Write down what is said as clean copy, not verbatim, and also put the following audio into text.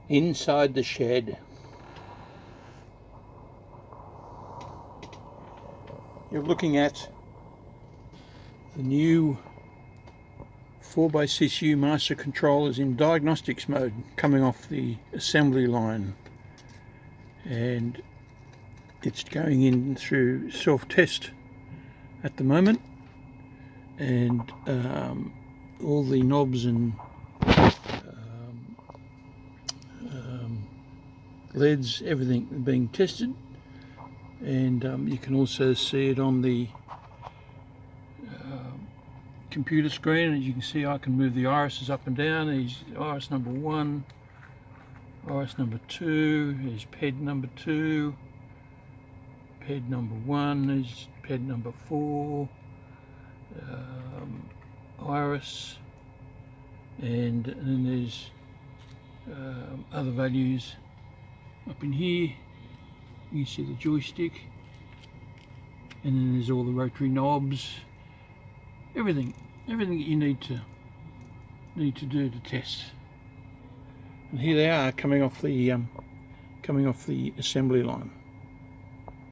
inside the shed. You're looking at the new 4x6U master controllers in diagnostics mode coming off the assembly line, and it's going in through self-test at the moment, and all the knobs and leads, everything being tested, and you can also see it on the computer screen. As you can see, I can move the irises up and down. There's iris number 1, iris number 2, there's ped number 2, ped number 1, there's ped number 4, iris, and then there's other values up in here. You can see the joystick, and then there's all the rotary knobs, everything that you need to do to test. And here they are coming off the assembly line.